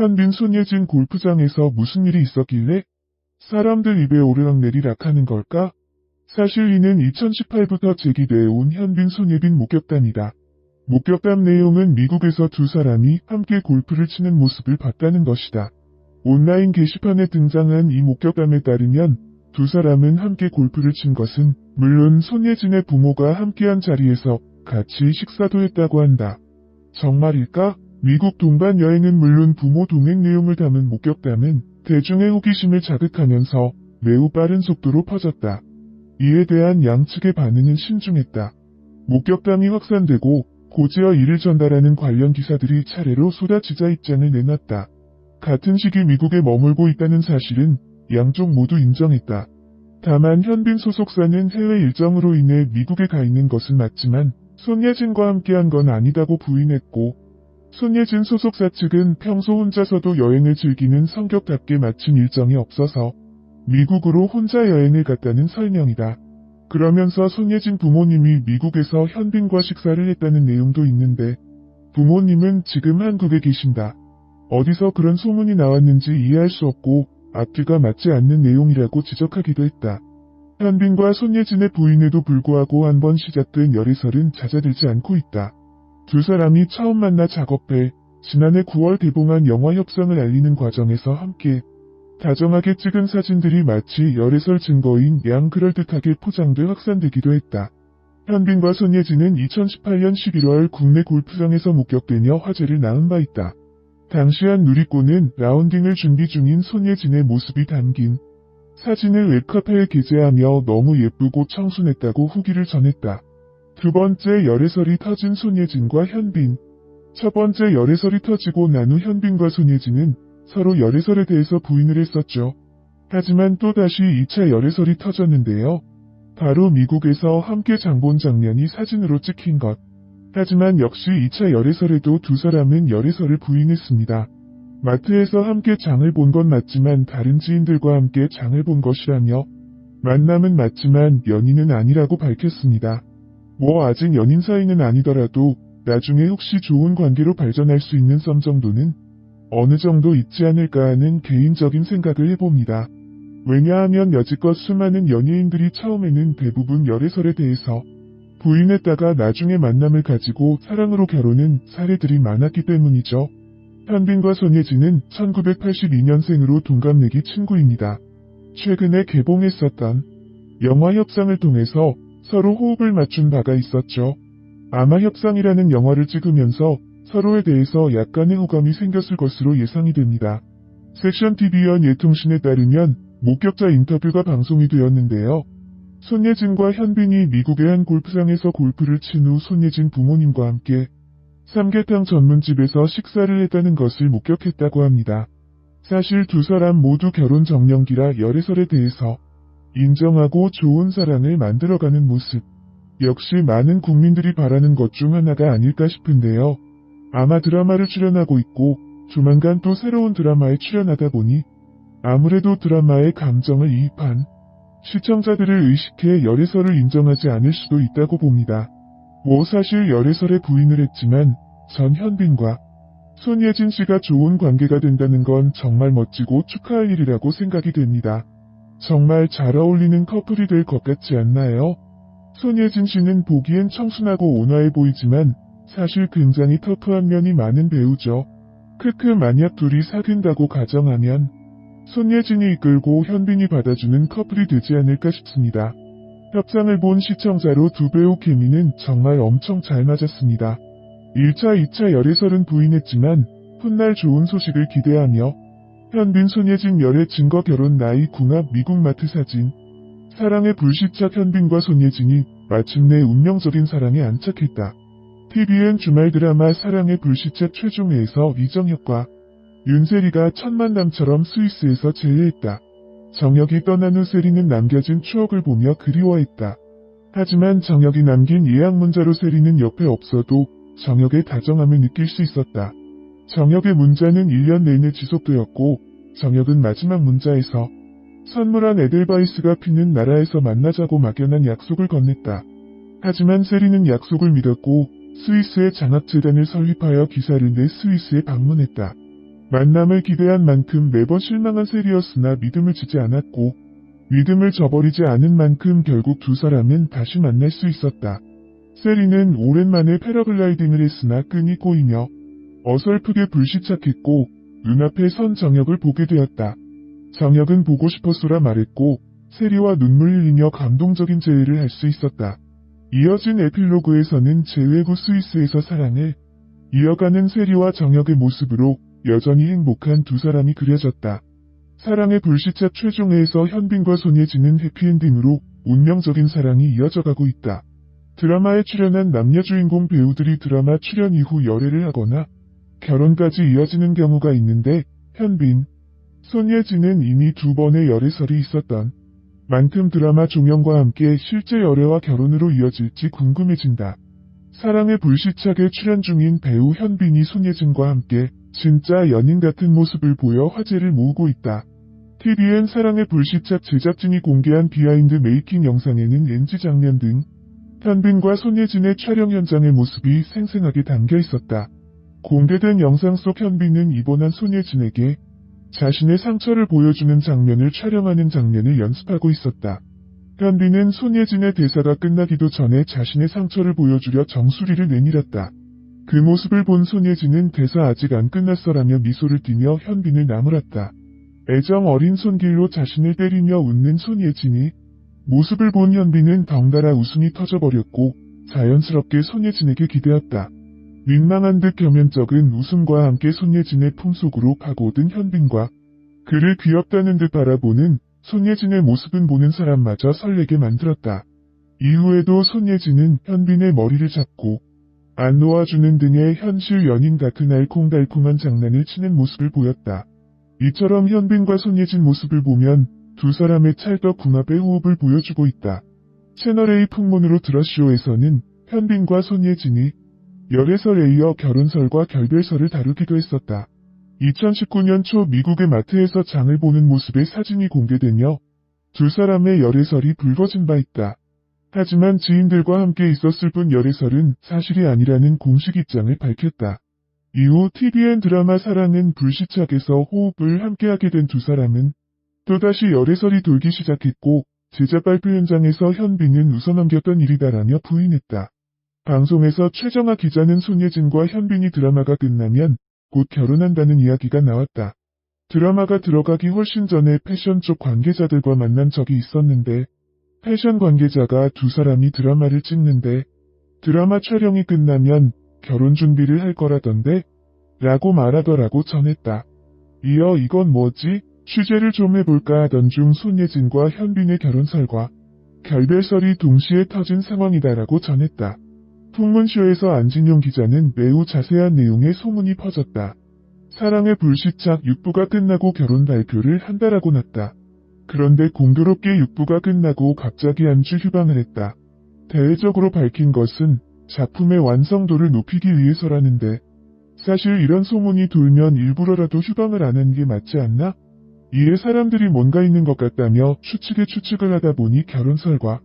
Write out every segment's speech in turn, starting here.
현빈 손예진 골프장에서 무슨 일이 있었길래 사람들 입에 오르락내리락 하는 걸까? 사실 이는 2018부터 제기되어온 현빈 손예빈 목격담이다. 목격담 내용은 미국에서 두 사람이 함께 골프를 치는 모습을 봤다는 것이다. 온라인 게시판에 등장한 이 목격담에 따르면 두 사람은 함께 골프를 친 것은 물론 손예진의 부모가 함께한 자리에서 같이 식사도 했다고 한다. 정말일까? 미국 동반 여행은 물론 부모 동행 내용을 담은 목격담은 대중의 호기심을 자극하면서 매우 빠른 속도로 퍼졌다. 이에 대한 양측의 반응은 신중했다. 목격담이 확산되고 곧이어 이를 전달하는 관련 기사들이 차례로 쏟아지자 입장을 내놨다. 같은 시기 미국에 머물고 있다는 사실은 양쪽 모두 인정했다. 다만 현빈 소속사는 해외 일정으로 인해 미국에 가 있는 것은 맞지만 손예진과 함께한 건 아니다고 부인했고, 손예진 소속사 측은 평소 혼자서도 여행을 즐기는 성격답게 마침 일정이 없어서 미국으로 혼자 여행을 갔다는 설명이다. 그러면서 손예진 부모님이 미국에서 현빈과 식사를 했다는 내용도 있는데 부모님은 지금 한국에 계신다. 어디서 그런 소문이 나왔는지 이해할 수 없고 앞뒤가 맞지 않는 내용이라고 지적하기도 했다. 현빈과 손예진의 부인에도 불구하고 한번 시작된 열애설은 잦아들지 않고 있다. 두 사람이 처음 만나 작업해 지난해 9월 개봉한 영화 협상을 알리는 과정에서 함께 다정하게 찍은 사진들이 마치 열애설 증거인 양 그럴듯하게 포장돼 확산되기도 했다. 현빈과 손예진은 2018년 11월 국내 골프장에서 목격되며 화제를 낳은 바 있다. 당시 한 누리꾼은 라운딩을 준비 중인 손예진의 모습이 담긴 사진을 웹카페에 게재하며 너무 예쁘고 청순했다고 후기를 전했다. 두 번째 열애설이 터진 손예진과 현빈. 첫 번째 열애설이 터지고 난 후 현빈과 손예진은 서로 열애설에 대해서 부인을 했었죠. 하지만 또다시 2차 열애설이 터졌는데요. 바로 미국에서 함께 장 본 장면이 사진으로 찍힌 것. 하지만 역시 2차 열애설에도 두 사람은 열애설을 부인했습니다. 마트에서 함께 장을 본 건 맞지만 다른 지인들과 함께 장을 본 것이라며 만남은 맞지만 연인은 아니라고 밝혔습니다. 뭐 아직 연인 사이는 아니더라도 나중에 혹시 좋은 관계로 발전할 수 있는 썸 정도는 어느 정도 있지 않을까 하는 개인적인 생각을 해봅니다. 왜냐하면 여지껏 수많은 연예인들이 처음에는 대부분 열애설에 대해서 부인했다가 나중에 만남을 가지고 사랑으로 결혼한 사례들이 많았기 때문이죠. 현빈과 손예진은 1982년생으로 동갑내기 친구입니다. 최근에 개봉했었던 영화 협상을 통해서 서로 호흡을 맞춘 바가 있었죠. 아마 협상이라는 영화를 찍으면서 서로에 대해서 약간의 호감이 생겼을 것으로 예상이 됩니다. 섹션TV 연예통신에 따르면 목격자 인터뷰가 방송이 되었는데요. 손예진과 현빈이 미국의 한 골프장에서 골프를 친 후 손예진 부모님과 함께 삼계탕 전문집에서 식사를 했다는 것을 목격했다고 합니다. 사실 두 사람 모두 결혼 정년기라 열애설에 대해서 인정하고 좋은 사랑을 만들어가는 모습. 역시 많은 국민들이 바라는 것 중 하나가 아닐까 싶은데요. 아마 드라마를 출연하고 있고 조만간 또 새로운 드라마에 출연하다 보니 아무래도 드라마의 감정을 이입한 시청자들을 의식해 열애설을 인정하지 않을 수도 있다고 봅니다. 뭐 사실 열애설에 부인을 했지만 전 현빈과 손예진 씨가 좋은 관계가 된다는 건 정말 멋지고 축하할 일이라고 생각이 됩니다. 정말 잘 어울리는 커플이 될 것 같지 않나요? 손예진 씨는 보기엔 청순하고 온화해 보이지만 사실 굉장히 터프한 면이 많은 배우죠. 크크 만약 둘이 사귄다고 가정하면 손예진이 이끌고 현빈이 받아주는 커플이 되지 않을까 싶습니다. 협상을 본 시청자로 두 배우 케미는 정말 엄청 잘 맞았습니다. 1차, 2차 열애설은 부인했지만 훗날 좋은 소식을 기대하며 현빈 손예진 열애 증거 결혼 나이 궁합 미국 마트 사진. 사랑의 불시착 현빈과 손예진이 마침내 운명적인 사랑에 안착했다. TVN 주말 드라마 사랑의 불시착 최종회에서 이정혁과 윤세리가 첫 만남처럼 스위스에서 재회했다. 정혁이 떠난 후 세리는 남겨진 추억을 보며 그리워했다. 하지만 정혁이 남긴 예약 문자로 세리는 옆에 없어도 정혁의 다정함을 느낄 수 있었다. 정혁의 문자는 1년 내내 지속되었고 정혁은 마지막 문자에서 선물한 에델바이스가 피는 나라에서 만나자고 막연한 약속을 건넸다. 하지만 세리는 약속을 믿었고 스위스의 장학재단을 설립하여 기사를 내 스위스에 방문했다. 만남을 기대한 만큼 매번 실망한 셀이었으나 믿음을 지지 않았고 믿음을 저버리지 않은 만큼 결국 두 사람은 다시 만날 수 있었다. 셀이는 오랜만에 패러글라이딩을 했으나 끈이 꼬이며 어설프게 불시착했고 눈앞에 선 정혁을 보게 되었다. 정혁은 보고 싶었소라 말했고 세리와 눈물 흘리며 감동적인 재회를 할 수 있었다. 이어진 에필로그에서는 재회 후 스위스에서 사랑을 이어가는 세리와 정혁의 모습으로 여전히 행복한 두 사람이 그려졌다. 사랑의 불시착 최종회에서 현빈과 손예진은 해피엔딩으로 운명적인 사랑이 이어져가고 있다. 드라마에 출연한 남녀 주인공 배우들이 드라마 출연 이후 열애를 하거나 결혼까지 이어지는 경우가 있는데 현빈, 손예진은 이미 두 번의 열애설이 있었던 만큼 드라마 종영과 함께 실제 열애와 결혼으로 이어질지 궁금해진다. 사랑의 불시착에 출연 중인 배우 현빈이 손예진과 함께 진짜 연인 같은 모습을 보여 화제를 모으고 있다. TVN 사랑의 불시착 제작진이 공개한 비하인드 메이킹 영상에는 NG 장면 등 현빈과 손예진의 촬영 현장의 모습이 생생하게 담겨 있었다. 공개된 영상 속 현빈은 입원한 손예진에게 자신의 상처를 보여주는 장면을 촬영하는 장면을 연습하고 있었다. 현빈은 손예진의 대사가 끝나기도 전에 자신의 상처를 보여주려 정수리를 내밀었다. 그 모습을 본 손예진은 대사 아직 안 끝났어라며 미소를 띠며 현빈을 나무랐다. 애정 어린 손길로 자신을 때리며 웃는 손예진이 모습을 본 현빈은 덩달아 웃음이 터져버렸고 자연스럽게 손예진에게 기대었다. 민망한 듯 겸연쩍은 웃음과 함께 손예진의 품속으로 파고든 현빈과 그를 귀엽다는 듯 바라보는 손예진의 모습은 보는 사람마저 설레게 만들었다. 이후에도 손예진은 현빈의 머리를 잡고 안 놓아주는 등의 현실 연인 같은 알콩달콩한 장난을 치는 모습을 보였다. 이처럼 현빈과 손예진 모습을 보면 두 사람의 찰떡궁합의 호흡을 보여주고 있다. 채널A 풍문으로 드러쇼에서는 현빈과 손예진이 열애설에 이어 결혼설과 결별설을 다루기도 했었다. 2019년 초 미국의 마트에서 장을 보는 모습의 사진이 공개되며 두 사람의 열애설이 불거진 바 있다. 하지만 지인들과 함께 있었을 뿐 열애설은 사실이 아니라는 공식 입장을 밝혔다. 이후 TVN 드라마 사랑은 불시착에서 호흡을 함께하게 된 두 사람은 또다시 열애설이 돌기 시작했고 제작 발표 현장에서 현빈은 웃어넘겼던 일이다라며 부인했다. 방송에서 최정아 기자는 손예진과 현빈이 드라마가 끝나면 곧 결혼한다는 이야기가 나왔다. 드라마가 들어가기 훨씬 전에 패션 쪽 관계자들과 만난 적이 있었는데 패션 관계자가 두 사람이 드라마를 찍는데 드라마 촬영이 끝나면 결혼 준비를 할 거라던데 라고 말하더라고 전했다. 이어 이건 뭐지? 취재를 좀 해볼까 하던 중 손예진과 현빈의 결혼설과 결별설이 동시에 터진 상황이다라고 전했다. 풍문쇼에서 안진용 기자는 매우 자세한 내용의 소문이 퍼졌다. 사랑의 불시착 6부가 끝나고 결혼 발표를 한다라고 났다. 그런데 공교롭게 6부가 끝나고 갑자기 안주 휴방을 했다. 대외적으로 밝힌 것은 작품의 완성도를 높이기 위해서라는데 사실 이런 소문이 돌면 일부러라도 휴방을 안 하는 게 맞지 않나? 이에 사람들이 뭔가 있는 것 같다며 추측에 추측을 하다 보니 결혼설과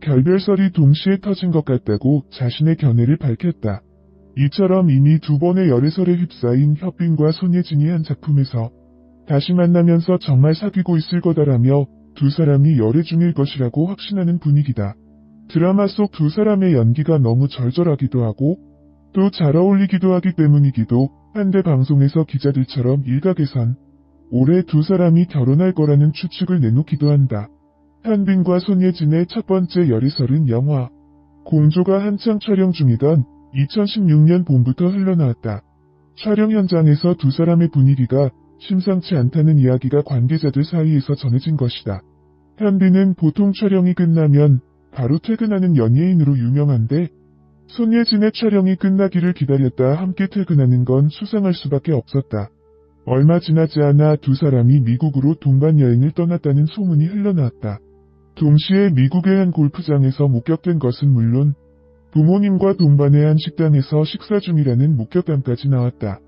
결별설이 동시에 터진 것 같다고 자신의 견해를 밝혔다. 이처럼 이미 두 번의 열애설에 휩싸인 현빈과 손예진이 한 작품에서 다시 만나면서 정말 사귀고 있을 거다라며 두 사람이 열애 중일 것이라고 확신하는 분위기다. 드라마 속 두 사람의 연기가 너무 절절하기도 하고 또 잘 어울리기도 하기 때문이기도 한데 방송에서 기자들처럼 일각에선 올해 두 사람이 결혼할 거라는 추측을 내놓기도 한다. 현빈과 손예진의 첫 번째 열애설은 영화 공조가 한창 촬영 중이던 2016년 봄부터 흘러나왔다. 촬영 현장에서 두 사람의 분위기가 심상치 않다는 이야기가 관계자들 사이에서 전해진 것이다. 현빈은 보통 촬영이 끝나면 바로 퇴근하는 연예인으로 유명한데 손예진의 촬영이 끝나기를 기다렸다 함께 퇴근하는 건 수상할 수밖에 없었다. 얼마 지나지 않아 두 사람이 미국으로 동반여행을 떠났다는 소문이 흘러나왔다. 동시에 미국의 한 골프장에서 목격된 것은 물론 부모님과 동반의 한 식당에서 식사 중이라는 목격담까지 나왔다.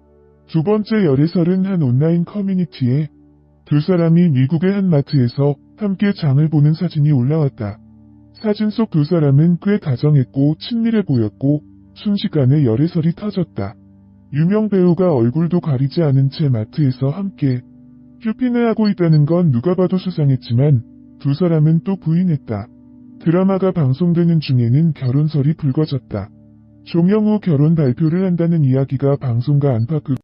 두 번째 열애설은 한 온라인 커뮤니티에 두 사람이 미국의 한 마트에서 함께 장을 보는 사진이 올라왔다. 사진 속 두 사람은 꽤 다정했고 친밀해 보였고 순식간에 열애설이 터졌다. 유명 배우가 얼굴도 가리지 않은 채 마트에서 함께 쇼핑을 하고 있다는 건 누가 봐도 수상했지만 두 사람은 또 부인했다. 드라마가 방송되는 중에는 결혼설이 불거졌다. 종영 후 결혼 발표를 한다는 이야기가 방송과 안팎으로